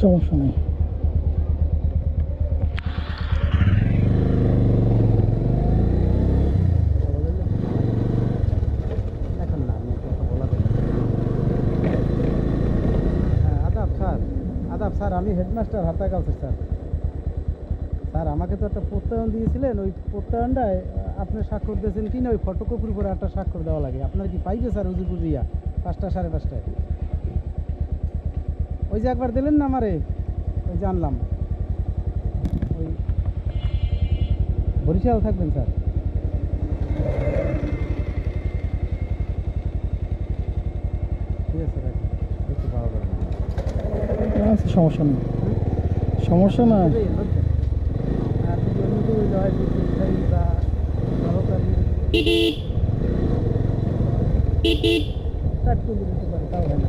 সমস্যা নেই। আদাব স্যার, আমি হেডমাস্টার হাতা কালচার স্যার। স্যার আমাকে তো একটা প্রত্যয়ন দিয়েছিলেন, ওই প্রত্যয়নটায় আপনি স্বাক্ষর দিয়েছেন কি না, ওই ফটোকপির উপরে একটা স্বাক্ষর দেওয়া লাগে। আপনার কি পাইবে স্যার উজি বুঝিয়া 5টা 5:30টায়? ওই যে একবার দিলেন না আমারে, ওই জানলাম ওই বরিশাল থাকবেন স্যার। ঠিক আছে স্যার, একটু ভালো লাগবে। আচ্ছা, সমস্যা নেই, সমস্যা না। আর যদি অন্য কেউ হয় ব্যবসায়ী বা সহকারী কাট করে দিতে পারে, তাও হয় না।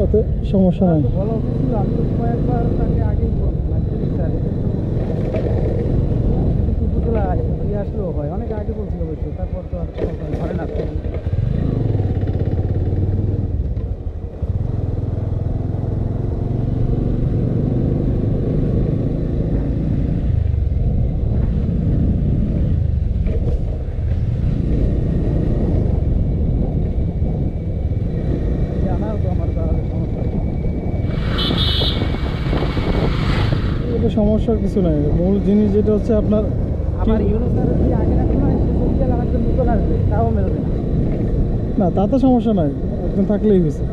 ওতে সমস্যা নাই। ভালো অফিস ছিল, আমি তো কয়েকবার তাকে আগেই বলছিলাম স্যার কিন্তু উপজেলা দিয়ে আসলেও হয়, অনেক আগে বলছিল অবশ্য, তারপর তো আর ধরে না। জানাও তো আমার তাহলে সমস্যা। এটা সমস্যার কিছু নাই। মূল জিনিস যেটা হচ্ছে আপনার আমার ইউনুসার যদি আগে রাখতে হয়, সে চলে আমার একজন নতুন আসবে, তাও মেলবে না। না, তাতে সমস্যা নাই, একজন থাকলেই হয়েছে।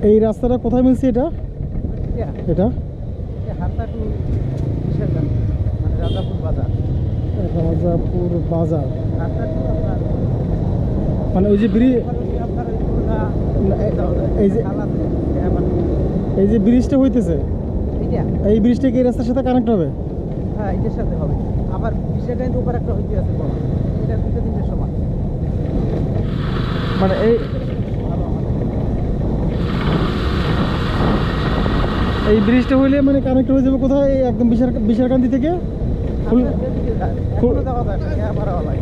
এই রাস্তাটা কোথায় মিলছে এটা? এটা হাতাটু মানে রাজাপুর বাজার। রাজাপুর বাজার হাতাটু আপনার মানে ওই যে ব্রিজ, আপনার ওই পুরোটা এই যে এই যে ব্রিজটা হইতেছে, এইটা, এই ব্রিজটা কি এই রাস্তার সাথে কানেক্ট হবে? হ্যাঁ এটার সাথে হবে। আবার বিশেষ কিন্তু উপর একটা হইতে আছে বড়, এটা 2-3টের সমান। মানে এই ভালো আমাদের এই ব্রিজটা হইলে মানে কানেক্ট হয়ে যাবে কোথায়? এই একদম বিশারকান্দি থেকে আপনার যেদিকে যায়, এখনো যাওয়া যায় না, ক্যাব ভাড়া হয়।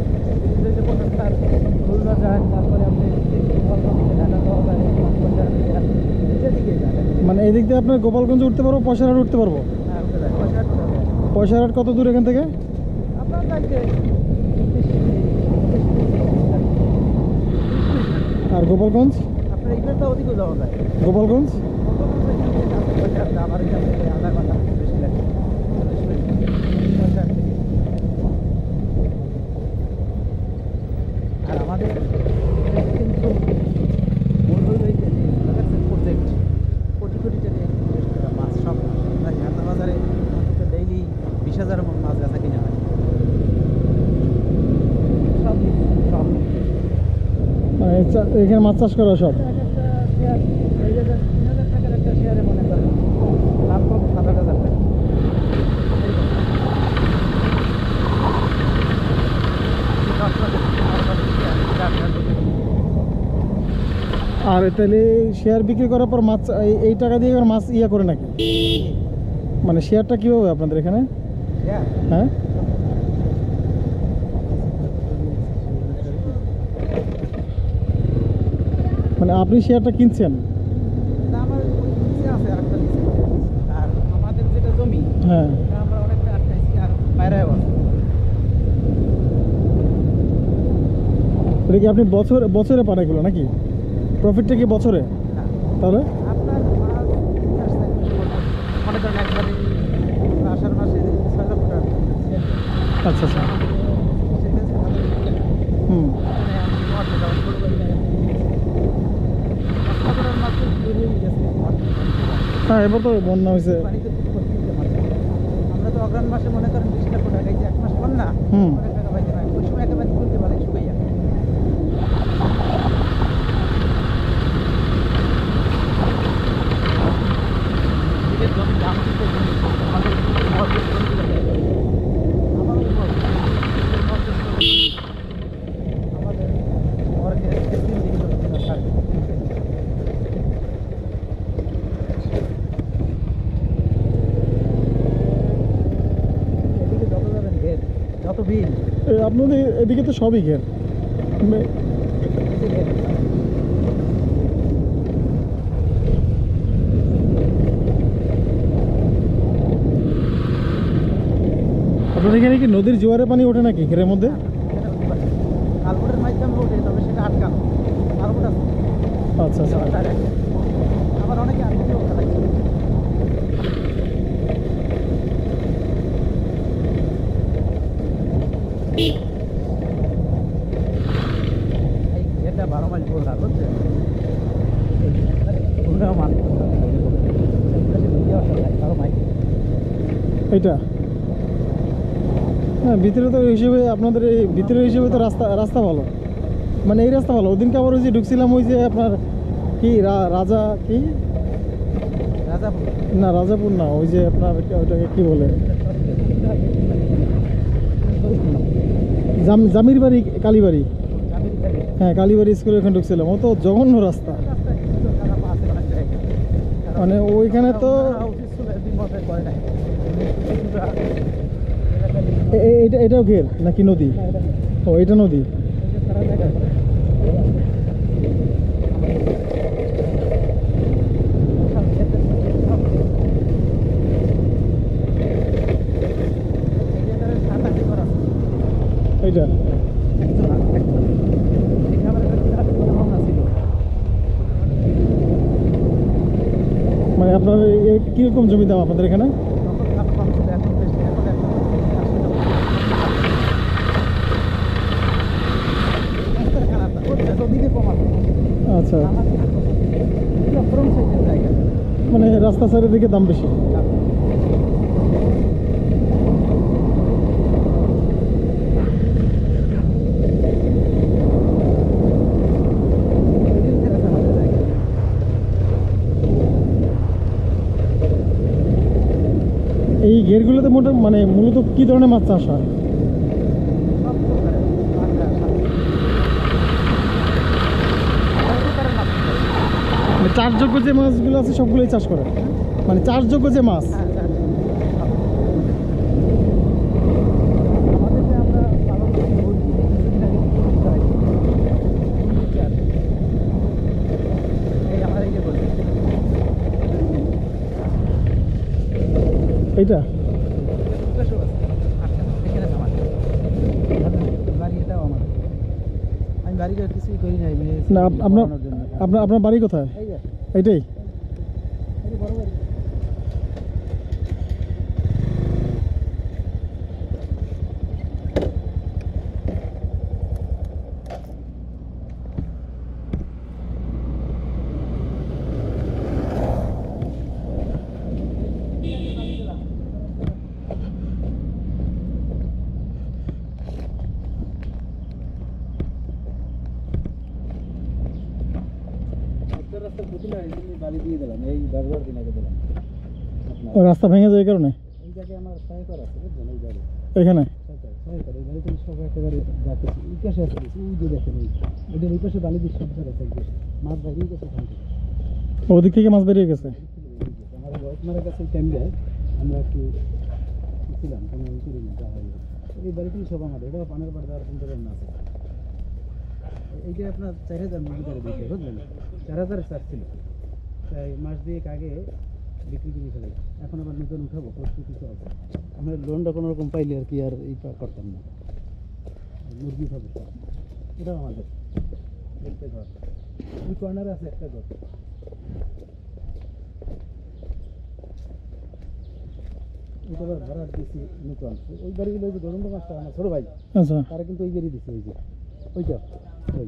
এই যে কোথাকার খুলনা যায়, তারপরে আপনি ঢাকা যাওয়া যায়, যেদিকে যায়। মানে এই দিক দিয়ে আপনার গোপালগঞ্জে উঠতে পারবো, পয়সারহাট উঠতে পারবো। হ্যাঁ উঠে যায়, পয়সা উঠে যাবে। পয়সারহাট কত দূর এখান থেকে? আপনার লাগবে আর গোপালগঞ্জ? আপনার এইবার তো ওদিকেও যাওয়া যায়। গোপালগঞ্জ আমার এখান থেকে আধা ঘন্টা বেশি লাগে, 40 মিনিট। আর আমাদের কিন্তু মূল হইল এই যে প্রজেক্ট, কোটি কোটি টাকা ইনভেস্ট করা মাছ, সব মাছ হাতা বাজারে অন্তত ডেইলি 20,000 মণ মাছ বেচা কিনা হয়। সব সব মানে এখানে মাছ চাষ করা সব। একটা শেয়ার, এই যে 3,000 টাকার একটা শেয়ারে মনে করেন লাভ কম 7,000 টাকা। আর তাহলে শেয়ার বিক্রি করার পর মাছ এই টাকা দিয়ে এবার মাছ ইয়া করে নাকি? মানে শেয়ারটা কীভাবে আপনাদের এখানে? হ্যাঁ মানে আপনি শেয়ারটা কিনছেন? আমার নিচে আছে আরেকটা নিচে, আর আমাদের যেটা জমি, হ্যাঁ এটা আমরা অনেকটা আটকাইছি, আর বাইরেও আছে। এটা কি আপনি বছরে পান এগুলো নাকি? প্রফিটটা কি বছরে? না, তাহলে আপনার মাছ আসছে মনে করেন একবারে আষাঢ় মাসে 6 লক্ষ টাকা। আচ্ছা আচ্ছা, সেটা হচ্ছে ভালো। হুম। মানে আমি অর্থ ডাউন করবো মাছ বেরিয়ে গেছে, হ্যাঁ এবার তো বন্যা হয়েছে। পানিতে আমরা তো অগ্রহণ মাসে মনে করেন 20 লক্ষ টাকা, এই যে 1 মাস বন্যা, হুম। অনেক টাকা পাইতে পারি, ওই সময় একেবারে তুলতে পারে শুকাইয়া। আপনাদের এদিকে তো সবই ঘের মে- আপনাদের এখানে কি নদীর জোয়ারে পানি ওঠে নাকি ঘেরের মধ্যে? কালবোর্ডের মাধ্যমে ওঠে, তবে সেটা আটকানো। কালবোর্ড আছে আচ্ছা আচ্ছা। direct। আবার অনেকে আটকেও ফেলাইছে। এই এটা 12 মাইল গোল রাখ, বুঝছেন? পুরো মান এইটা হ্যাঁ, ভিতরে তো হিসেবে আপনাদের এই ভিতরের হিসেবে তো রাস্তা রাস্তা ভালো, মানে এই রাস্তা ভালো। ওদিনকে আবার ওই যে ঢুকছিলাম ওই যে আপনার কি রাজা কি রাজাপুর। না রাজাপুর না, ওই যে আপনার ওইটাকে কি বলে জামির বাড়ি কালীবাড়ি, হ্যাঁ কালীবাড়ি স্কুলে ওখানে ঢুকছিলাম। ও তো জঘন্য রাস্তা, মানে ওইখানে তো এটাও ঘের নাকি নদী? ও এটা নদী। এইটা মানে আপনার কিরকম জমি দাম আপনাদের এখানে? আচ্ছা, মানে রাস্তা সাইডের দিকে দাম বেশি। এই ঘেরগুলোতে মানে মূলত কি ধরনের মাছ চাষ হয়? মানে চাষযোগ্য যে মাছগুলো আছে সবগুলোই চাষ করে, মানে চাষযোগ্য যে মাছ। এইটা আমি বাড়ি কিছুই করি নাই না আপনার আপনার আপনার বাড়ি কোথায়? এইটাই। বাড়ি দিয়ে দিলাম, এই 10 দিন আগে দিলাম। ও রাস্তা ভেঙে যায় এই কারণে? এই জায়গায় আমার সহায়তা আছে, বুঝলেন? এই জায়গায় এখানে সহায়তা, এই বাড়ি থেকে সব একেবারে যাচ্ছে। এই পাশে আছে, ওই যে দেখেন, ওইটার ওই পাশে বালি দিয়ে সব জায়গায় আছে। মাছ বাইরে গেছে ওখান থেকে। ওদিক থেকে মাছ বেরিয়ে গেছে। আমার বয়স মারা গেছে এই টাইমে আমরা একটু ছিলাম, কোনো ই করি না, যা হয়। এই বাড়িতেই সব আমাদের, এটা পানের পাড় দেওয়ার চিন্তা ভাবনা আছে। এইটা আপনার 4000 মুরগি ধরে দিতে, বুঝলেন? 4000 চার ছিল, তাই মাস 2 আগে বিক্রি করে ফেলে। এখন আবার নতুন উঠাবো, প্রস্তুতি চলছে। আমরা লোনটা কোনো রকম পাইলে আর কি আর এই করতাম না। মুরগি উঠাবো সব, এটাও আমাদের একটা ঘর। ওই কর্নারে আছে একটা ঘর। ওইটা আবার ভাড়া দিয়েছি নতুন। ওই বাড়িগুলো ওই যে গোবিন্দ মাছটা আমার ছোটো ভাই, আচ্ছা, তারা কিন্তু ওই বাড়ি দিচ্ছে, ওই যে ওইটা ওই।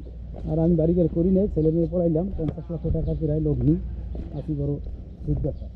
আর আমি বাড়ি ঘর করি নাই, ছেলে মেয়ে পড়াইলাম, 50 লক্ষ টাকা প্রায় লগ্নি, 80 বড় দুধ ব্যবসা।